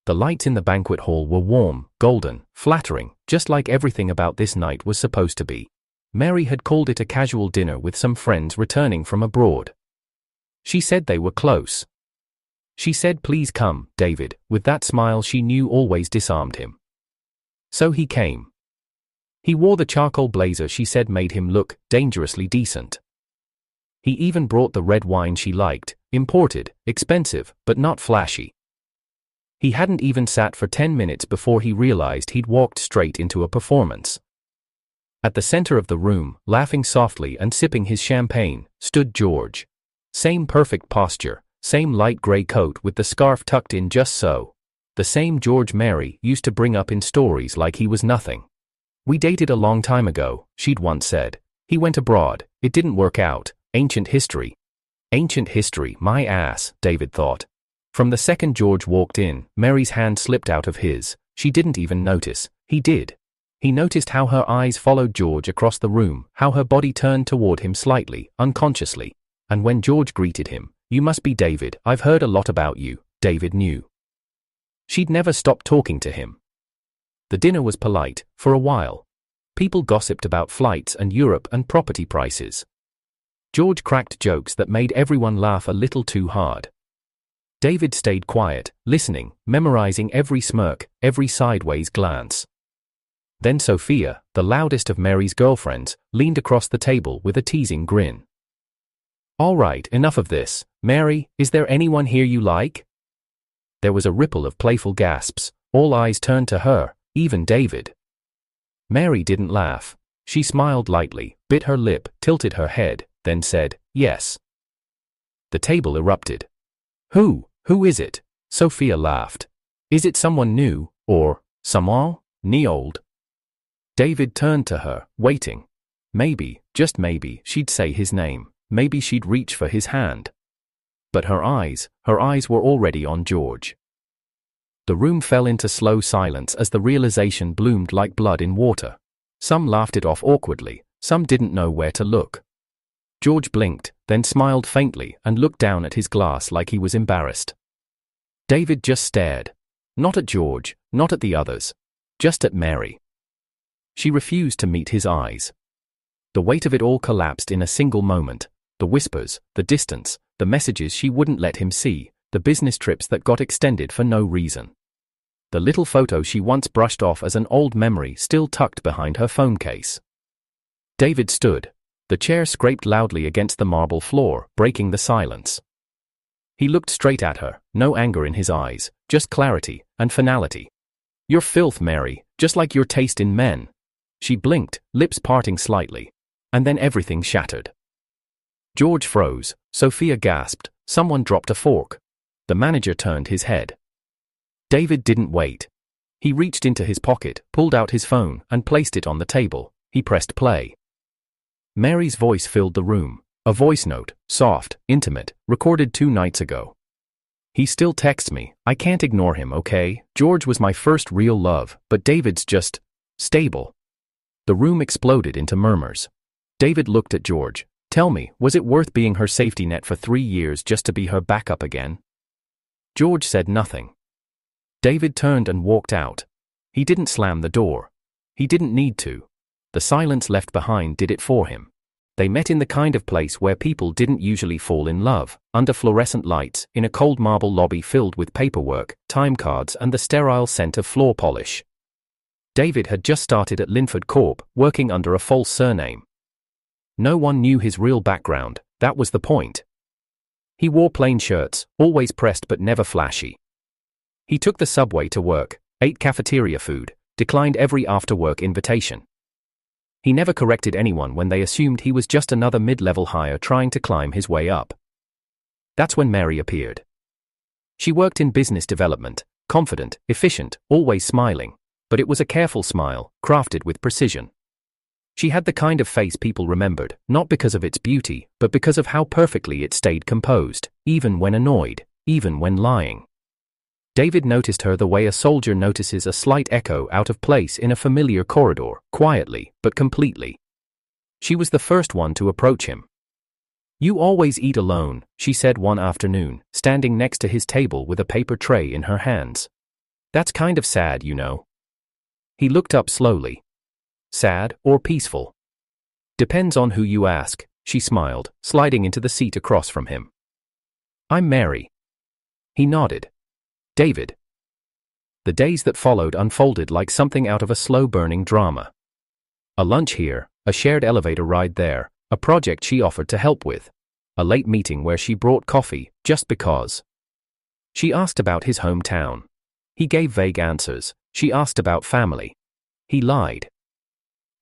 The lights in the banquet hall were warm, golden, flattering, just like everything about this night was supposed to be. Mary had called it a casual dinner with some friends returning from abroad. She said they were close. She said, "Please come, David," with that smile she knew always disarmed him. So he came. He wore the charcoal blazer she said made him look dangerously decent. He even brought the red wine she liked, imported, expensive, but not flashy. He hadn't even sat for 10 minutes before he realized he'd walked straight into a performance. At the center of the room, laughing softly and sipping his champagne, stood George. Same perfect posture, same light gray coat with the scarf tucked in just so. The same George Mary used to bring up in stories like he was nothing. "We dated a long time ago," she'd once said. "He went abroad, it didn't work out, ancient history." Ancient history, my ass, David thought. From the second George walked in, Mary's hand slipped out of his. She didn't even notice. He did. He noticed how her eyes followed George across the room, how her body turned toward him slightly, unconsciously. And when George greeted him, "You must be David, I've heard a lot about you," David knew. She'd never stopped talking to him. The dinner was polite, for a while. People gossiped about flights and Europe and property prices. George cracked jokes that made everyone laugh a little too hard. David stayed quiet, listening, memorizing every smirk, every sideways glance. Then Sophia, the loudest of Mary's girlfriends, leaned across the table with a teasing grin. "All right, enough of this. Mary, is there anyone here you like?" There was a ripple of playful gasps. All eyes turned to her, even David. Mary didn't laugh. She smiled lightly, bit her lip, tilted her head, then said, "Yes." The table erupted. Who is it?" Sophia laughed. "Is it someone new, or someone ni old?" David turned to her, waiting. Maybe, just maybe, she'd say his name. Maybe she'd reach for his hand. But her eyes were already on George. The room fell into slow silence as the realization bloomed like blood in water. Some laughed it off awkwardly, some didn't know where to look. George blinked, then smiled faintly and looked down at his glass like he was embarrassed. David just stared. Not at George, not at the others. Just at Mary. She refused to meet his eyes. The weight of it all collapsed in a single moment. The whispers, the distance, the messages she wouldn't let him see, the business trips that got extended for no reason. The little photo she once brushed off as an old memory still tucked behind her phone case. David stood. The chair scraped loudly against the marble floor, breaking the silence. He looked straight at her, no anger in his eyes, just clarity and finality. "You're filth, Mary, just like your taste in men." She blinked, lips parting slightly. And then everything shattered. George froze. Sophia gasped. Someone dropped a fork. The manager turned his head. David didn't wait. He reached into his pocket, pulled out his phone, and placed it on the table. He pressed play. Mary's voice filled the room. A voice note, soft, intimate, recorded 2 nights ago. "He still texts me. I can't ignore him, okay? George was my first real love, but David's just stable." The room exploded into murmurs. David looked at George. "Tell me, was it worth being her safety net for 3 years just to be her backup again?" George said nothing. David turned and walked out. He didn't slam the door. He didn't need to. The silence left behind did it for him. They met in the kind of place where people didn't usually fall in love, under fluorescent lights, in a cold marble lobby filled with paperwork, time cards and the sterile scent of floor polish. David had just started at Linford Corp, working under a false surname. No one knew his real background, that was the point. He wore plain shirts, always pressed but never flashy. He took the subway to work, ate cafeteria food, declined every after-work invitation. He never corrected anyone when they assumed he was just another mid-level hire trying to climb his way up. That's when Mary appeared. She worked in business development, confident, efficient, always smiling, but it was a careful smile, crafted with precision. She had the kind of face people remembered, not because of its beauty, but because of how perfectly it stayed composed, even when annoyed, even when lying. David noticed her the way a soldier notices a slight echo out of place in a familiar corridor, quietly, but completely. She was the first one to approach him. "You always eat alone," she said one afternoon, standing next to his table with a paper tray in her hands. That's kind of sad, you know. He looked up slowly. Sad or peaceful? Depends on who you ask, she smiled, sliding into the seat across from him. I'm Mary. He nodded. David. The days that followed unfolded like something out of a slow-burning drama. A lunch here, a shared elevator ride there, a project she offered to help with, a late meeting where she brought coffee, just because. She asked about his hometown. He gave vague answers. She asked about family. He lied.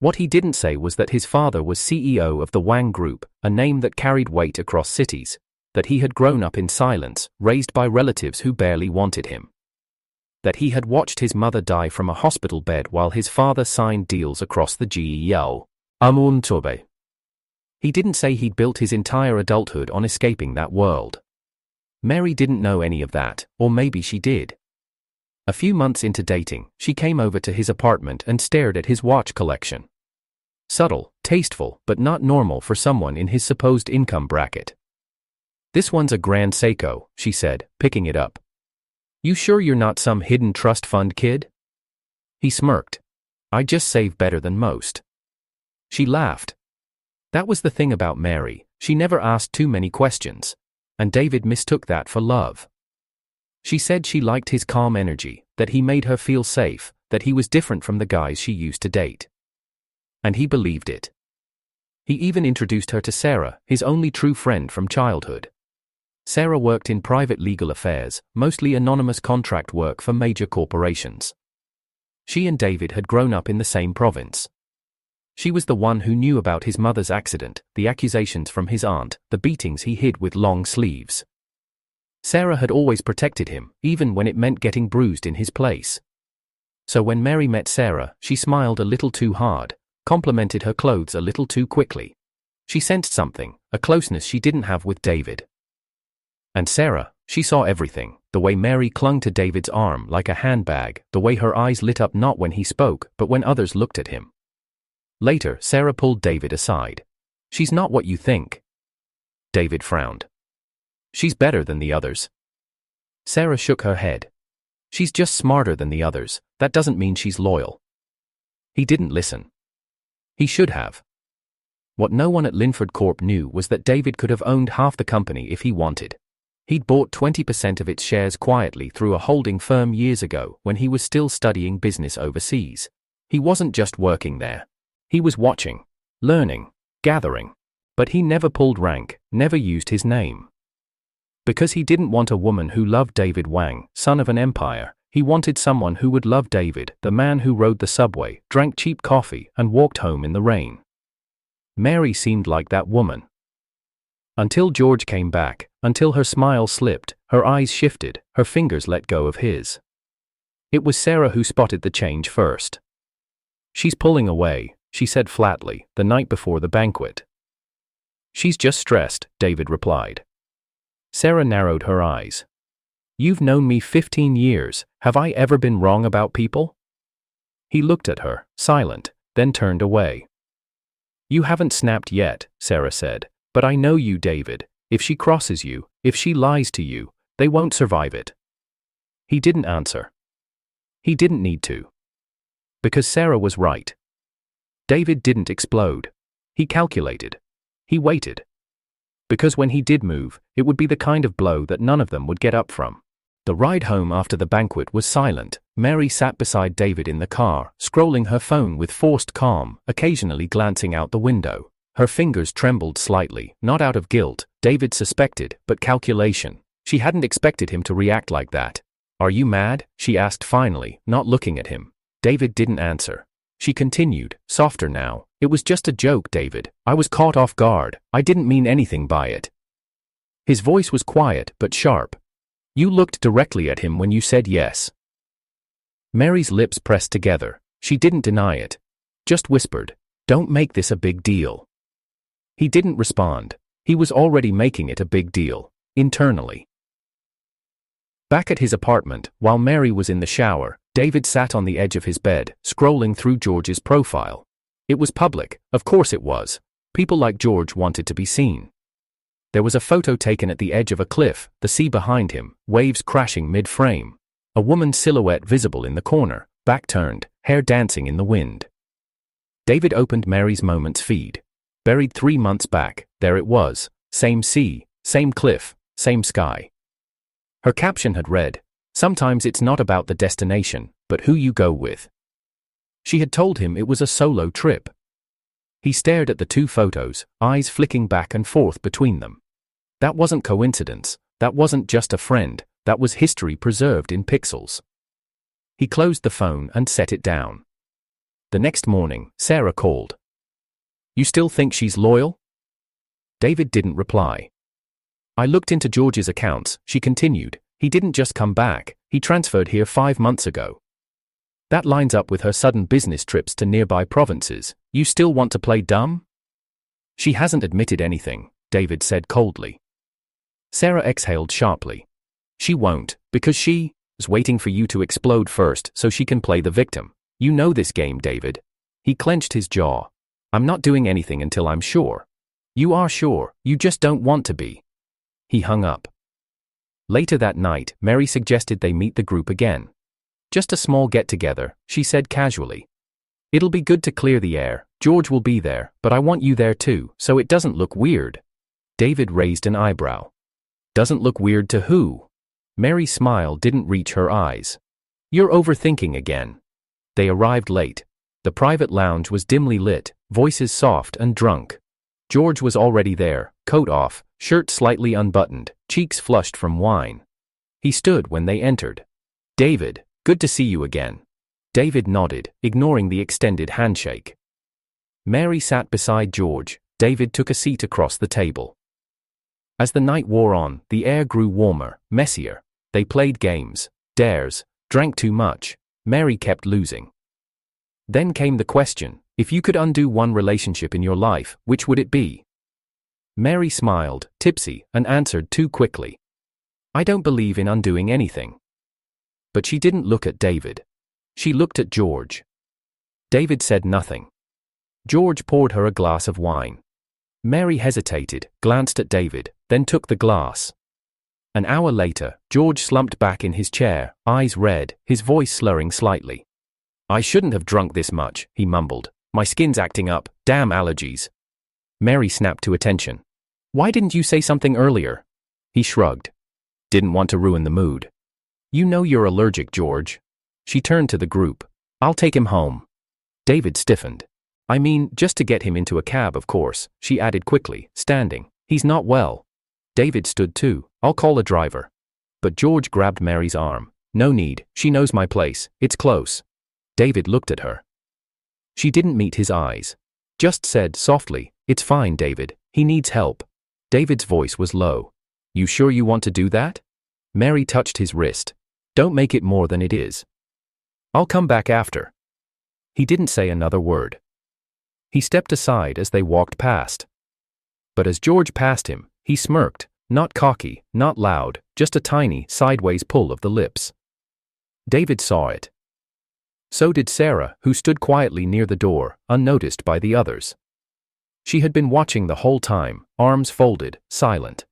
What he didn't say was that his father was CEO of the Wang Group, a name that carried weight across cities, that he had grown up in silence, raised by relatives who barely wanted him. That he had watched his mother die from a hospital bed while his father signed deals across the GEO. He didn't say he'd built his entire adulthood on escaping that world. Mary didn't know any of that, or maybe she did. A few months into dating, she came over to his apartment and stared at his watch collection. Subtle, tasteful, but not normal for someone in his supposed income bracket. This one's a Grand Seiko, she said, picking it up. You sure you're not some hidden trust fund kid? He smirked. I just save better than most. She laughed. That was the thing about Mary, she never asked too many questions, and David mistook that for love. She said she liked his calm energy, that he made her feel safe, that he was different from the guys she used to date. And he believed it. He even introduced her to Sarah, his only true friend from childhood. Sarah worked in private legal affairs, mostly anonymous contract work for major corporations. She and David had grown up in the same province. She was the one who knew about his mother's accident, the accusations from his aunt, the beatings he hid with long sleeves. Sarah had always protected him, even when it meant getting bruised in his place. So when Mary met Sarah, she smiled a little too hard, complimented her clothes a little too quickly. She sensed something, a closeness she didn't have with David. And Sarah, she saw everything, the way Mary clung to David's arm like a handbag, the way her eyes lit up not when he spoke, but when others looked at him. Later, Sarah pulled David aside. She's not what you think. David frowned. She's better than the others. Sarah shook her head. She's just smarter than the others, that doesn't mean she's loyal. He didn't listen. He should have. What no one at Linford Corp knew was that David could have owned half the company if he wanted. He'd bought 20% of its shares quietly through a holding firm years ago when he was still studying business overseas. He wasn't just working there. He was watching, learning, gathering. But he never pulled rank, never used his name. Because he didn't want a woman who loved David Wang, son of an empire. He wanted someone who would love David, the man who rode the subway, drank cheap coffee, and walked home in the rain. Mary seemed like that woman. Until George came back, until her smile slipped, her eyes shifted, her fingers let go of his. It was Sarah who spotted the change first. She's pulling away, she said flatly, the night before the banquet. She's just stressed, David replied. Sarah narrowed her eyes. You've known me 15 years, have I ever been wrong about people? He looked at her, silent, then turned away. You haven't snapped yet, Sarah said, but I know you, David. If she crosses you, if she lies to you, they won't survive it. He didn't answer. He didn't need to. Because Sarah was right. David didn't explode. He calculated. He waited. Because when he did move, it would be the kind of blow that none of them would get up from. The ride home after the banquet was silent. Mary sat beside David in the car, scrolling her phone with forced calm, occasionally glancing out the window. Her fingers trembled slightly, not out of guilt, David suspected, but calculation. She hadn't expected him to react like that. Are you mad? She asked finally, not looking at him. David didn't answer. She continued, softer now. It was just a joke, David. I was caught off guard. I didn't mean anything by it. His voice was quiet, but sharp. You looked directly at him when you said yes. Mary's lips pressed together. She didn't deny it. Just whispered, don't make this a big deal. He didn't respond. He was already making it a big deal, internally. Back at his apartment, while Mary was in the shower, David sat on the edge of his bed, scrolling through George's profile. It was public, of course it was. People like George wanted to be seen. There was a photo taken at the edge of a cliff, the sea behind him, waves crashing mid-frame. A woman's silhouette visible in the corner, back turned, hair dancing in the wind. David opened Mary's Moments feed. Buried 3 months back, there it was, same sea, same cliff, same sky. Her caption had read, "Sometimes it's not about the destination, but who you go with." She had told him it was a solo trip. He stared at the 2 photos, eyes flicking back and forth between them. That wasn't coincidence, that wasn't just a friend, that was history preserved in pixels. He closed the phone and set it down. The next morning, Sarah called. "You still think she's loyal?" David didn't reply. "I looked into George's accounts," she continued. "He didn't just come back, he transferred here 5 months ago. That lines up with her sudden business trips to nearby provinces. You still want to play dumb?" "She hasn't admitted anything," David said coldly. Sarah exhaled sharply. "She won't, because she is waiting for you to explode first so she can play the victim. You know this game, David." He clenched his jaw. "I'm not doing anything until I'm sure." "You are sure, you just don't want to be." He hung up. Later that night, Mary suggested they meet the group again. "Just a small get-together," she said casually. "It'll be good to clear the air. George will be there, but I want you there too, so it doesn't look weird." David raised an eyebrow. "Doesn't look weird to who?" Mary's smile didn't reach her eyes. "You're overthinking again." They arrived late. The private lounge was dimly lit, voices soft and drunk. George was already there, coat off, shirt slightly unbuttoned, cheeks flushed from wine. He stood when they entered. "David, good to see you again." David nodded, ignoring the extended handshake. Mary sat beside George. David took a seat across the table. As the night wore on, the air grew warmer, messier. They played games, dares, drank too much. Mary kept losing. Then came the question, if you could undo one relationship in your life, which would it be? Mary smiled, tipsy, and answered too quickly. "I don't believe in undoing anything." But she didn't look at David. She looked at George. David said nothing. George poured her a glass of wine. Mary hesitated, glanced at David, then took the glass. An hour later, George slumped back in his chair, eyes red, his voice slurring slightly. "I shouldn't have drunk this much," he mumbled. "My skin's acting up, damn allergies." Mary snapped to attention. "Why didn't you say something earlier?" He shrugged. "Didn't want to ruin the mood." "You know you're allergic, George." She turned to the group. "I'll take him home." David stiffened. "I mean, just to get him into a cab, of course," she added quickly, standing. "He's not well." David stood too. "I'll call a driver." But George grabbed Mary's arm. "No need, she knows my place, it's close." David looked at her. She didn't meet his eyes. Just said softly, "It's fine, David, he needs help." David's voice was low. "You sure you want to do that?" Mary touched his wrist. "Don't make it more than it is." "I'll come back after." He didn't say another word. He stepped aside as they walked past. But as George passed him, he smirked, not cocky, not loud, just a tiny, sideways pull of the lips. David saw it. So did Sarah, who stood quietly near the door, unnoticed by the others. She had been watching the whole time, arms folded, silent.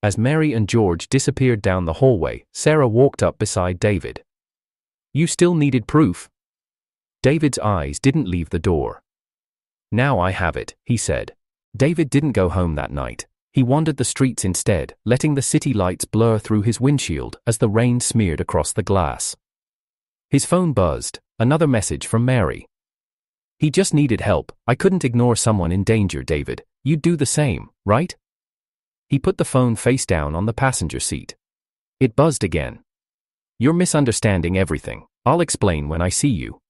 As Mary and George disappeared down the hallway, Sarah walked up beside David. "You still needed proof?" David's eyes didn't leave the door. "Now I have it," he said. David didn't go home that night. He wandered the streets instead, letting the city lights blur through his windshield as the rain smeared across the glass. His phone buzzed, another message from Mary. "He just needed help. I couldn't ignore someone in danger, David. You'd do the same, right?" He put the phone face down on the passenger seat. It buzzed again. "You're misunderstanding everything. I'll explain when I see you."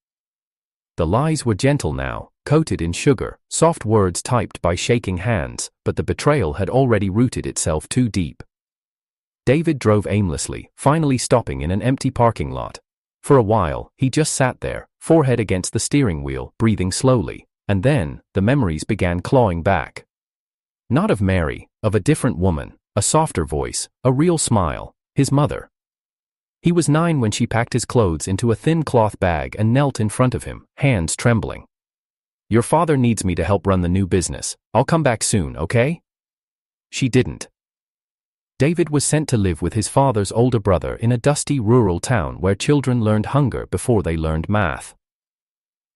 The lies were gentle now, coated in sugar, soft words typed by shaking hands, but the betrayal had already rooted itself too deep. David drove aimlessly, finally stopping in an empty parking lot. For a while, he just sat there, forehead against the steering wheel, breathing slowly, and then, the memories began clawing back. Not of Mary, of a different woman, a softer voice, a real smile, his mother. He was 9 when she packed his clothes into a thin cloth bag and knelt in front of him, hands trembling. "Your father needs me to help run the new business. I'll come back soon, okay?" She didn't. David was sent to live with his father's older brother in a dusty rural town where children learned hunger before they learned math.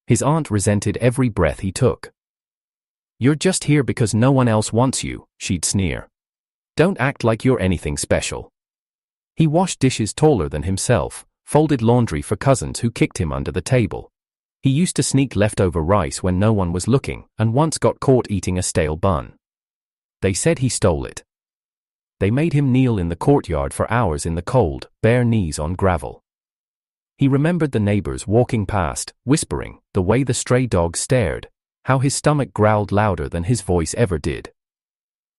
His aunt resented every breath he took. "You're just here because no one else wants you," she'd sneer. "Don't act like you're anything special." He washed dishes taller than himself, folded laundry for cousins who kicked him under the table. He used to sneak leftover rice when no one was looking, and once got caught eating a stale bun. They said he stole it. They made him kneel in the courtyard for hours in the cold, bare knees on gravel. He remembered the neighbors walking past, whispering, the way the stray dog stared, how his stomach growled louder than his voice ever did.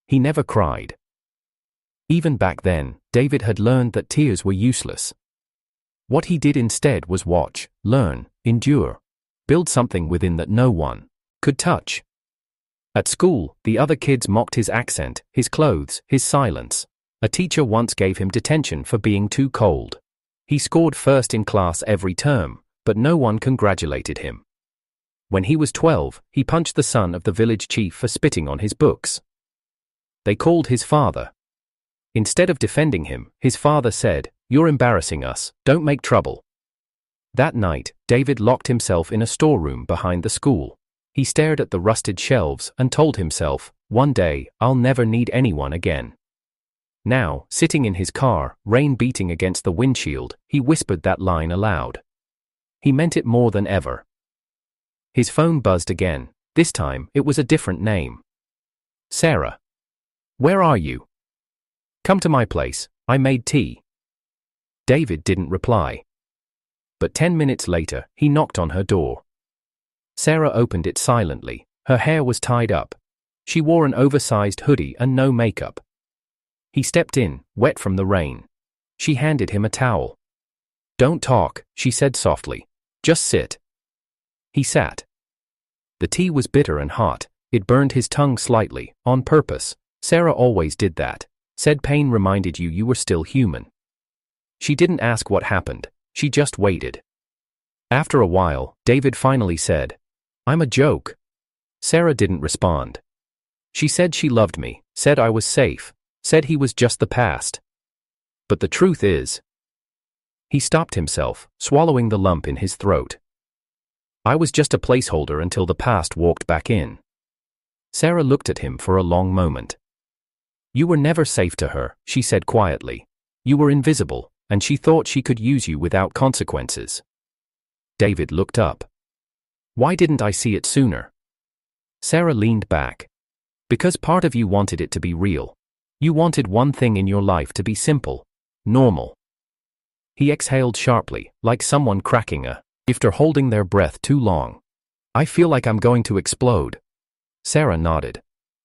He never cried. Even back then, David had learned that tears were useless. What he did instead was watch, learn, endure, build something within that no one could touch. At school, the other kids mocked his accent, his clothes, his silence. A teacher once gave him detention for being too cold. He scored first in class every term, but no one congratulated him. When he was 12, he punched the son of the village chief for spitting on his books. They called his father. Instead of defending him, his father said, "You're embarrassing us, don't make trouble." That night, David locked himself in a storeroom behind the school. He stared at the rusted shelves and told himself, "One day, I'll never need anyone again." Now, sitting in his car, rain beating against the windshield, he whispered that line aloud. He meant it more than ever. His phone buzzed again. This time, it was a different name. "Sarah. Where are you? Come to my place, I made tea." David didn't reply. But 10 minutes later, he knocked on her door. Sarah opened it silently. Her hair was tied up. She wore an oversized hoodie and no makeup. He stepped in, wet from the rain. She handed him a towel. "Don't talk," she said softly. "Just sit." He sat. The tea was bitter and hot. It burned his tongue slightly, on purpose. Sarah always did that. Said pain reminded you were still human. She didn't ask what happened. She just waited. After a while, David finally said, "I'm a joke." Sarah didn't respond. She said she loved me, said I was safe, said he was just the past. But the truth is... He stopped himself, swallowing the lump in his throat. "I was just a placeholder until the past walked back in." Sarah looked at him for a long moment. "You were never safe to her," she said quietly. "You were invisible, and she thought she could use you without consequences." David looked up. "Why didn't I see it sooner?" Sarah leaned back. "Because part of you wanted it to be real. You wanted one thing in your life to be simple, normal." He exhaled sharply, like someone cracking a after holding their breath too long. "I feel like I'm going to explode." Sarah nodded.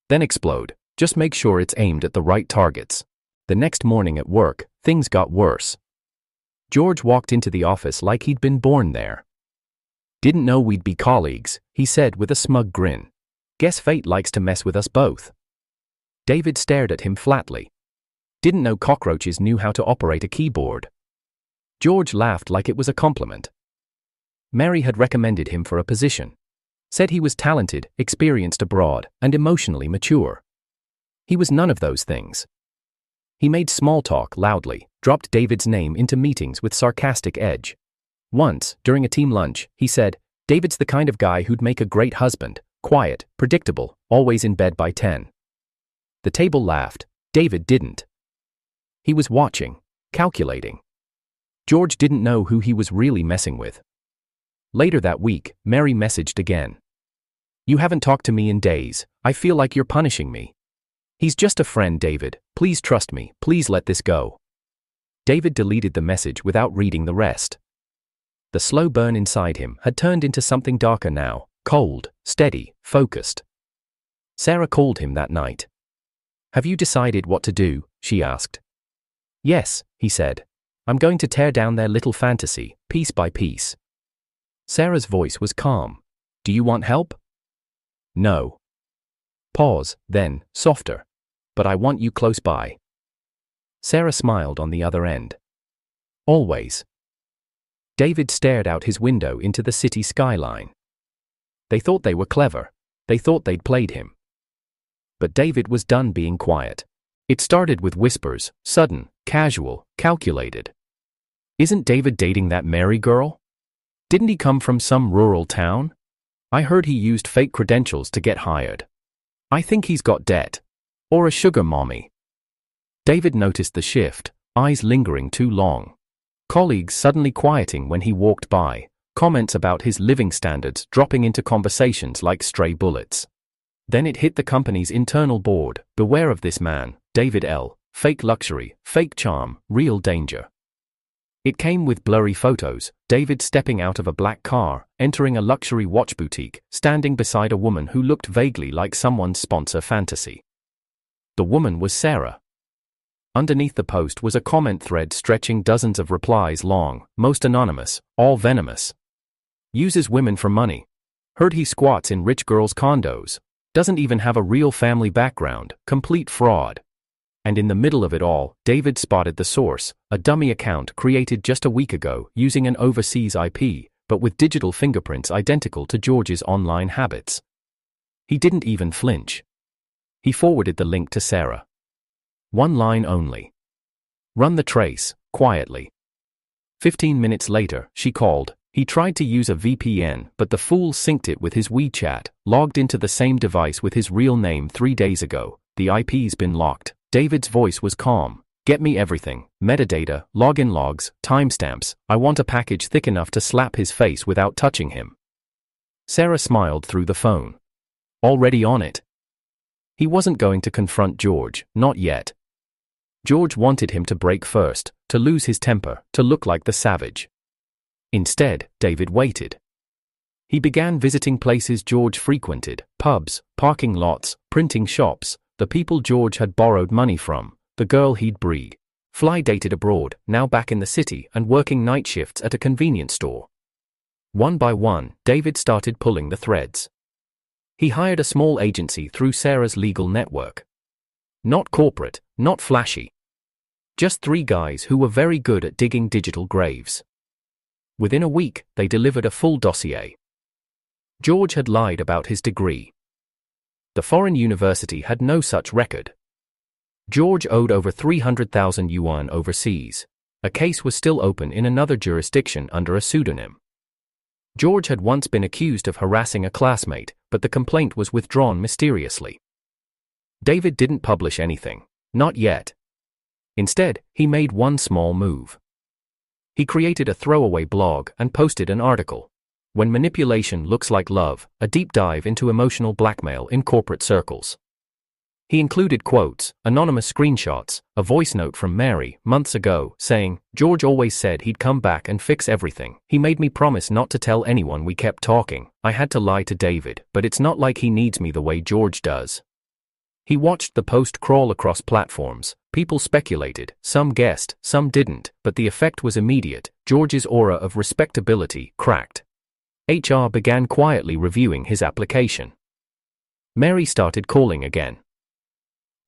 "Then explode. Just make sure it's aimed at the right targets." The next morning at work, things got worse. George walked into the office like he'd been born there. "Didn't know we'd be colleagues," he said with a smug grin. "Guess fate likes to mess with us both." David stared at him flatly. "Didn't know cockroaches knew how to operate a keyboard." George laughed like it was a compliment. Mary had recommended him for a position. Said he was talented, experienced abroad, and emotionally mature. He was none of those things. He made small talk loudly, dropped David's name into meetings with sarcastic edge. Once, during a team lunch, he said, "David's the kind of guy who'd make a great husband, quiet, predictable, always in bed by 10. The table laughed. David didn't. He was watching, calculating. George didn't know who he was really messing with. Later that week, Mary messaged again. "You haven't talked to me in days. I feel like you're punishing me." "He's just a friend, David. Please trust me. Please let this go." David deleted the message without reading the rest. The slow burn inside him had turned into something darker now, cold, steady, focused. Sarah called him that night. "Have you decided what to do?" she asked. "Yes," he said. "I'm going to tear down their little fantasy, piece by piece." Sarah's voice was calm. "Do you want help?" "No." Pause, then, softer. "But I want you close by." Sarah smiled on the other end. "Always." David stared out his window into the city skyline. They thought they were clever. They thought they'd played him. But David was done being quiet. It started with whispers, sudden, casual, calculated. "Isn't David dating that Mary girl? Didn't he come from some rural town? I heard he used fake credentials to get hired. I think he's got debt. Or a sugar mommy." David noticed the shift, eyes lingering too long. Colleagues suddenly quieting when he walked by, comments about his living standards dropping into conversations like stray bullets. Then it hit the company's internal board: beware of this man, David L. Fake luxury, fake charm, real danger. It came with blurry photos: David stepping out of a black car, entering a luxury watch boutique, standing beside a woman who looked vaguely like someone's sponsor fantasy. The woman was Sarah. Underneath the post was a comment thread stretching dozens of replies long, most anonymous, all venomous. "Uses women for money. Heard he squats in rich girls' condos. Doesn't even have a real family background, complete fraud." And in the middle of it all, David spotted the source: a dummy account created just a week ago using an overseas IP, but with digital fingerprints identical to George's online habits. He didn't even flinch. He forwarded the link to Sarah. One line only. "Run the trace, quietly." 15 minutes later, she called. He tried to use a VPN, but the fool synced it with his WeChat, logged into the same device with his real name 3 days ago. "The IP's been locked." David's voice was calm. "Get me everything, metadata, login logs, timestamps. I want a package thick enough to slap his face without touching him." Sarah smiled through the phone. "Already on it." He wasn't going to confront George, not yet. George wanted him to break first, to lose his temper, to look like the savage. Instead, David waited. He began visiting places George frequented: pubs, parking lots, printing shops, the people George had borrowed money from, the girl he'd breed. Fly dated abroad, now back in the city and working night shifts at a convenience store. One by one, David started pulling the threads. He hired a small agency through Sarah's legal network. Not corporate, not flashy. Just 3 guys who were very good at digging digital graves. Within a week, they delivered a full dossier. George had lied about his degree. The foreign university had no such record. George owed over 300,000 yuan overseas. A case was still open in another jurisdiction under a pseudonym. George had once been accused of harassing a classmate, but the complaint was withdrawn mysteriously. David didn't publish anything. Not yet. Instead, he made one small move. He created a throwaway blog and posted an article: "When Manipulation Looks Like Love, a deep dive into emotional blackmail in corporate circles." He included quotes, anonymous screenshots, a voice note from Mary, months ago, saying, "George always said he'd come back and fix everything. He made me promise not to tell anyone we kept talking. I had to lie to David, but it's not like he needs me the way George does." He watched the post crawl across platforms. People speculated, some guessed, some didn't, but the effect was immediate. George's aura of respectability cracked. HR began quietly reviewing his application. Mary started calling again.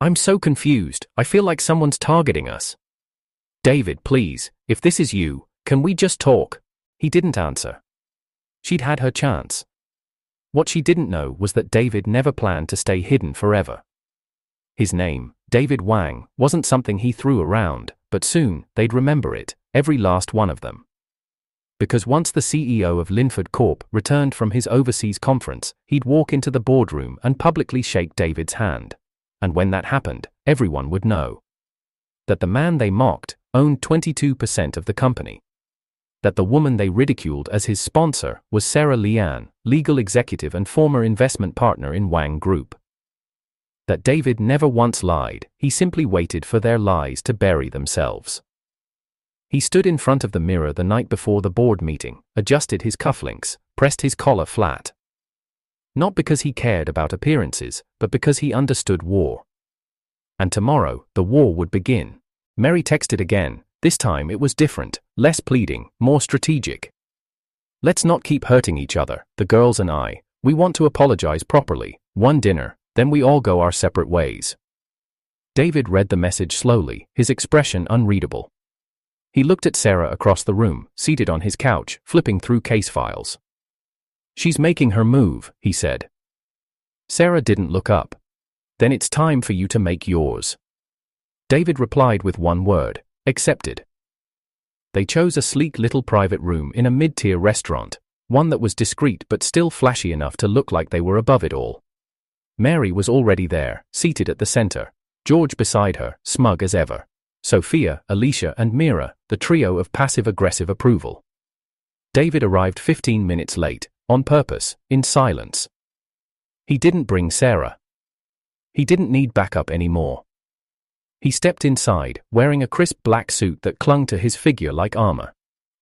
"I'm so confused, I feel like someone's targeting us." "David, please, if this is you, can we just talk?" He didn't answer. She'd had her chance. What she didn't know was that David never planned to stay hidden forever. His name, David Wang, wasn't something he threw around, but soon, they'd remember it, every last one of them. Because once the CEO of Linford Corp returned from his overseas conference, he'd walk into the boardroom and publicly shake David's hand. And when that happened, everyone would know that the man they mocked owned 22% of the company. That the woman they ridiculed as his sponsor was Sarah Lian, legal executive and former investment partner in Wang Group. That David never once lied, he simply waited for their lies to bury themselves. He stood in front of the mirror the night before the board meeting, adjusted his cufflinks, pressed his collar flat. Not because he cared about appearances, but because he understood war. And tomorrow, the war would begin. Mary texted again. This time it was different, less pleading, more strategic. "Let's not keep hurting each other, the girls and I. We want to apologize properly. One dinner, then we all go our separate ways." David read the message slowly, his expression unreadable. He looked at Sarah across the room, seated on his couch, flipping through case files. "She's making her move," he said. Sarah didn't look up. "Then it's time for you to make yours." David replied with one word: accepted. They chose a sleek little private room in a mid-tier restaurant, one that was discreet but still flashy enough to look like they were above it all. Mary was already there, seated at the center, George beside her, smug as ever. Sophia, Alicia and Mira, the trio of passive-aggressive approval. David arrived 15 minutes late, on purpose, in silence. He didn't bring Sarah. He didn't need backup anymore. He stepped inside, wearing a crisp black suit that clung to his figure like armor.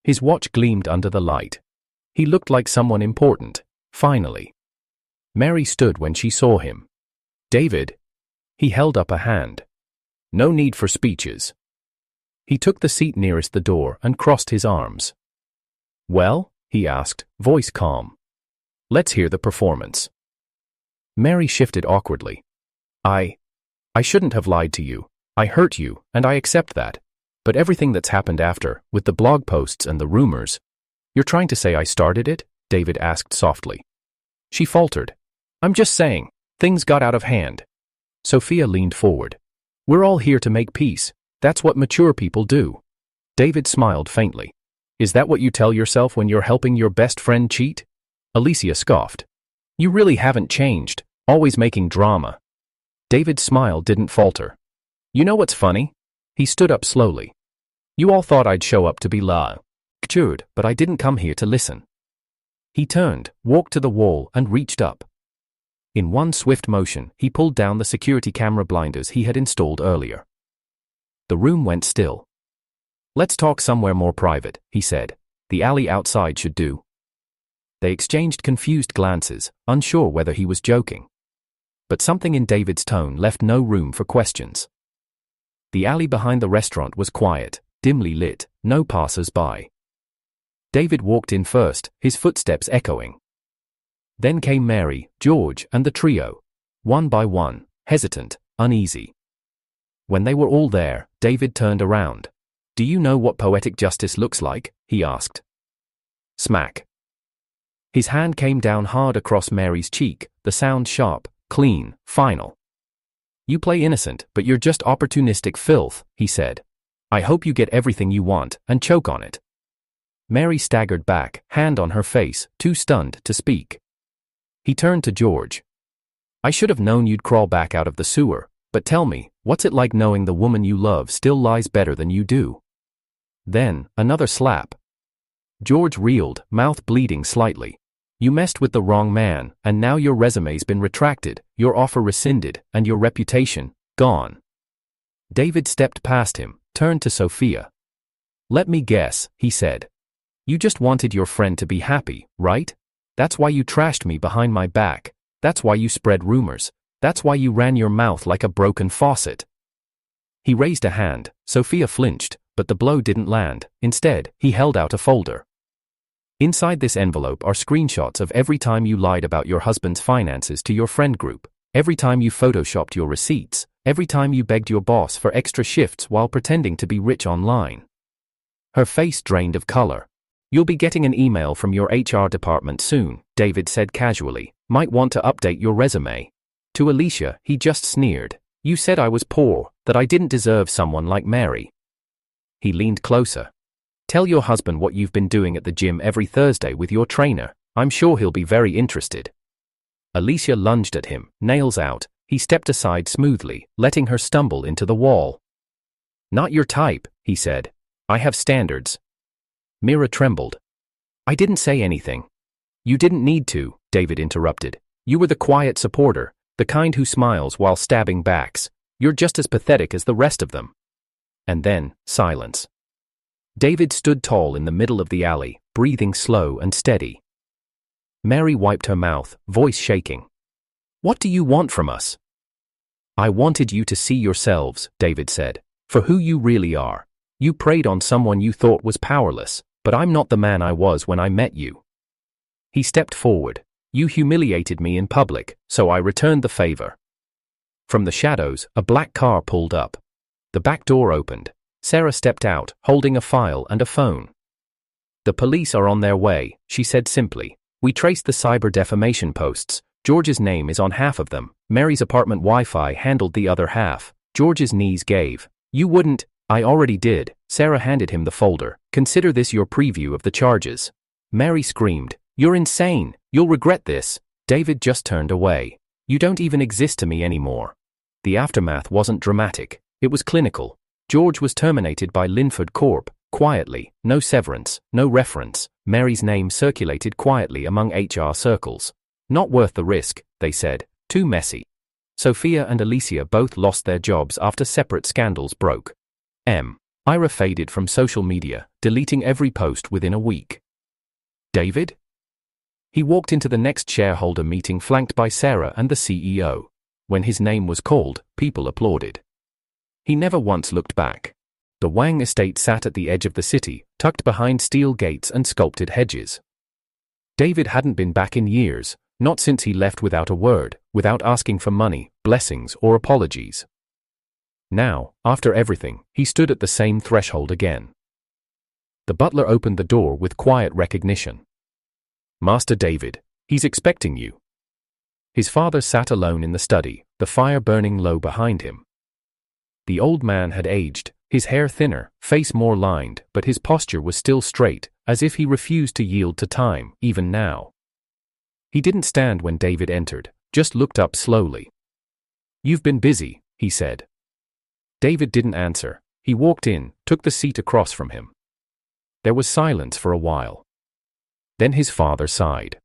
His watch gleamed under the light. He looked like someone important, finally. Mary stood when she saw him. "David." He held up a hand. "No need for speeches." He took the seat nearest the door and crossed his arms. "Well?" he asked, voice calm. "Let's hear the performance." Mary shifted awkwardly. I shouldn't have lied to you. I hurt you, and I accept that. But everything that's happened after, with the blog posts and the rumors—" "You're trying to say I started it?" David asked softly. She faltered. "I'm just saying, things got out of hand." Sophia leaned forward. "We're all here to make peace. That's what mature people do." David smiled faintly. "Is that what you tell yourself when you're helping your best friend cheat?" Alicia scoffed. "You really haven't changed, always making drama." David's smile didn't falter. "You know what's funny?" He stood up slowly. "You all thought I'd show up to be lectured, but I didn't come here to listen." He turned, walked to the wall and reached up. In one swift motion, he pulled down the security camera blinders he had installed earlier. The room went still. "Let's talk somewhere more private," he said. "The alley outside should do." They exchanged confused glances, unsure whether he was joking. But something in David's tone left no room for questions. The alley behind the restaurant was quiet, dimly lit, no passers-by. David walked in first, his footsteps echoing. Then came Mary, George, and the trio, one by one, hesitant, uneasy. When they were all there, David turned around. "Do you know what poetic justice looks like?" he asked. Smack. His hand came down hard across Mary's cheek, the sound sharp, clean, final. "You play innocent, but you're just opportunistic filth," he said. "I hope you get everything you want, and choke on it." Mary staggered back, hand on her face, too stunned to speak. He turned to George. "I should have known you'd crawl back out of the sewer, but tell me, what's it like knowing the woman you love still lies better than you do?" Then, another slap. George reeled, mouth bleeding slightly. "You messed with the wrong man, and now your resume's been retracted, your offer rescinded, and your reputation, gone." David stepped past him, turned to Sophia. "Let me guess," he said. "You just wanted your friend to be happy, right? That's why you trashed me behind my back. That's why you spread rumors. That's why you ran your mouth like a broken faucet." He raised a hand. Sophia flinched, but the blow didn't land. Instead, he held out a folder. "Inside this envelope are screenshots of every time you lied about your husband's finances to your friend group, every time you photoshopped your receipts, every time you begged your boss for extra shifts while pretending to be rich online." Her face drained of color. "You'll be getting an email from your HR department soon," David said casually. "Might want to update your resume." To Alicia, he just sneered. "You said I was poor, that I didn't deserve someone like Mary." He leaned closer. "Tell your husband what you've been doing at the gym every Thursday with your trainer. I'm sure he'll be very interested." Alicia lunged at him, nails out. He stepped aside smoothly, letting her stumble into the wall. "Not your type," he said. "I have standards." Mira trembled. "I didn't say anything." "You didn't need to," David interrupted. "You were the quiet supporter, the kind who smiles while stabbing backs. You're just as pathetic as the rest of them." And then, silence. David stood tall in the middle of the alley, breathing slow and steady. Mary wiped her mouth, voice shaking. "What do you want from us?" "I wanted you to see yourselves," David said, "for who you really are. You preyed on someone you thought was powerless, but I'm not the man I was when I met you." He stepped forward. "You humiliated me in public, so I returned the favor." From the shadows, a black car pulled up. The back door opened. Sarah stepped out, holding a file and a phone. "The police are on their way," she said simply. "We traced the cyber defamation posts. George's name is on half of them. Mary's apartment Wi-Fi handled the other half." George's knees gave. You wouldn't. I already did. Sarah handed him the folder. Consider this your preview of the charges. Mary screamed. You're insane. You'll regret this. David just turned away. You don't even exist to me anymore. The aftermath wasn't dramatic. It was clinical. George was terminated by Linford Corp. Quietly, no severance, no reference. Mary's name circulated quietly among HR circles. Not worth the risk, they said. Too messy. Sophia and Alicia both lost their jobs after separate scandals broke. Ira faded from social media, deleting every post within a week. David? He walked into the next shareholder meeting flanked by Sarah and the CEO. When his name was called, people applauded. He never once looked back. The Wang estate sat at the edge of the city, tucked behind steel gates and sculpted hedges. David hadn't been back in years, not since he left without a word, without asking for money, blessings, or apologies. Now, after everything, he stood at the same threshold again. The butler opened the door with quiet recognition. Master David, he's expecting you. His father sat alone in the study, the fire burning low behind him. The old man had aged, his hair thinner, face more lined, but his posture was still straight, as if he refused to yield to time, even now. He didn't stand when David entered, just looked up slowly. You've been busy, he said. David didn't answer. He walked in, took the seat across from him. There was silence for a while. Then his father sighed.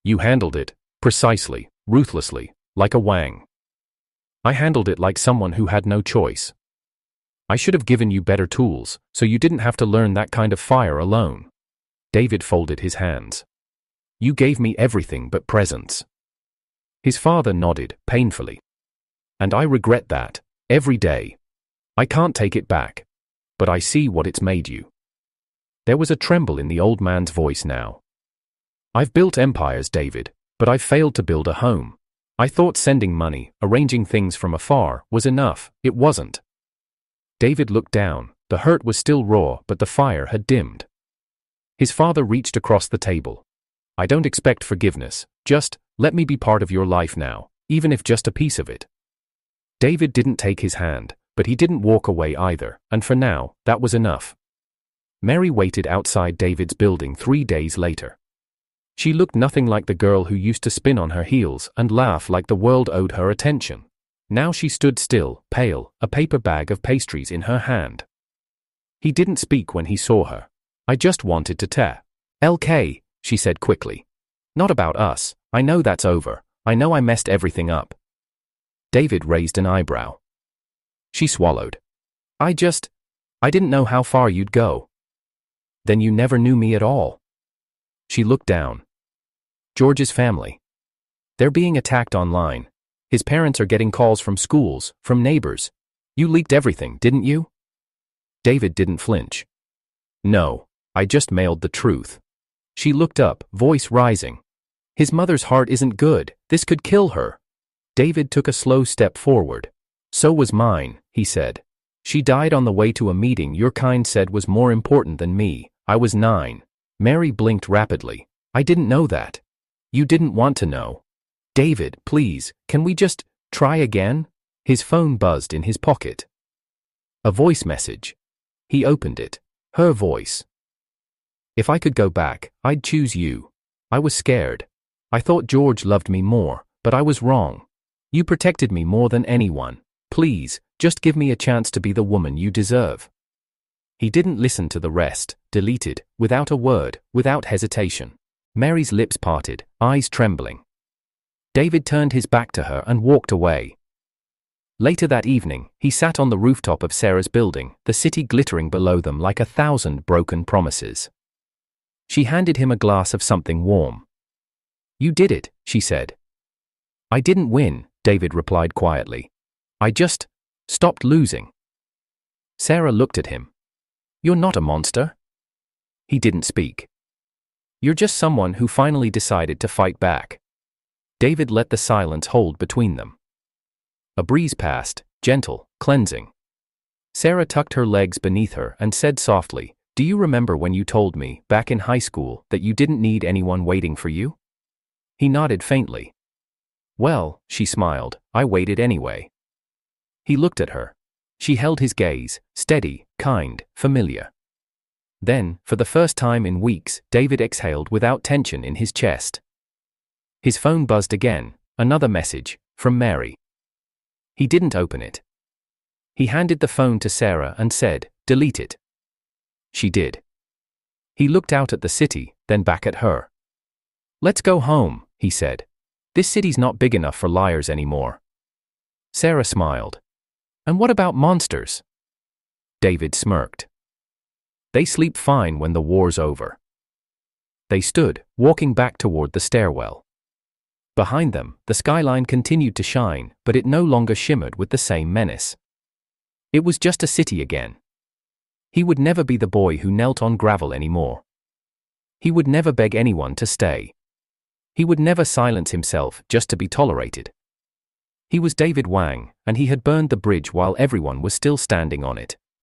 You handled it, precisely, ruthlessly, like a Wang. I handled it like someone who had no choice. I should have given you better tools, so you didn't have to learn that kind of fire alone. David folded his hands. You gave me everything but presence. His father nodded, painfully. And I regret that, every day. I can't take it back. But I see what it's made you. There was a tremble in the old man's voice now. I've built empires, David, but I've failed to build a home. I thought sending money, arranging things from afar, was enough. It wasn't. David looked down. The hurt was still raw, but the fire had dimmed. His father reached across the table. I don't expect forgiveness. Just, let me be part of your life now, even if just a piece of it. David didn't take his hand, but he didn't walk away either, and for now, that was enough. Mary waited outside David's building 3 days later. She looked nothing like the girl who used to spin on her heels and laugh like the world owed her attention. Now she stood still, pale, a paper bag of pastries in her hand. He didn't speak when he saw her. I just wanted to tell. LK, she said quickly. Not about us. I know that's over. I know I messed everything up. David raised an eyebrow. She swallowed. I didn't know how far you'd go. Then you never knew me at all. She looked down. George's family. They're being attacked online. His parents are getting calls from schools, from neighbors. You leaked everything, didn't you? David didn't flinch. No, I just mailed the truth. She looked up, voice rising. His mother's heart isn't good. This could kill her. David took a slow step forward. So was mine, he said. She died on the way to a meeting your kind said was more important than me. I was 9. Mary blinked rapidly. I didn't know that. You didn't want to know. David, please, can we just try again? His phone buzzed in his pocket. A voice message. He opened it. Her voice. If I could go back, I'd choose you. I was scared. I thought George loved me more, but I was wrong. You protected me more than anyone. Please, just give me a chance to be the woman you deserve. He didn't listen to the rest, deleted, without a word, without hesitation. Mary's lips parted, eyes trembling. David turned his back to her and walked away. Later that evening, he sat on the rooftop of Sarah's building, the city glittering below them like 1,000 broken promises. She handed him a glass of something warm. You did it, she said. I didn't win, David replied quietly. I just stopped losing. Sarah looked at him. You're not a monster. He didn't speak. You're just someone who finally decided to fight back. David let the silence hold between them. A breeze passed, gentle, cleansing. Sarah tucked her legs beneath her and said softly, Do you remember when you told me, back in high school, that you didn't need anyone waiting for you? He nodded faintly. Well, she smiled, I waited anyway. He looked at her. She held his gaze, steady, kind, familiar. Then, for the first time in weeks, David exhaled without tension in his chest. His phone buzzed again, another message, from Mary. He didn't open it. He handed the phone to Sarah and said, "Delete it." She did. He looked out at the city, then back at her. "Let's go home," he said. "This city's not big enough for liars anymore." Sarah smiled. "And what about monsters?" David smirked. "They sleep fine when the war's over." They stood, walking back toward the stairwell. Behind them, the skyline continued to shine, but it no longer shimmered with the same menace. It was just a city again. He would never be the boy who knelt on gravel anymore. He would never beg anyone to stay. He would never silence himself just to be tolerated. He was David Wang, and he had burned the bridge while everyone was still standing on it.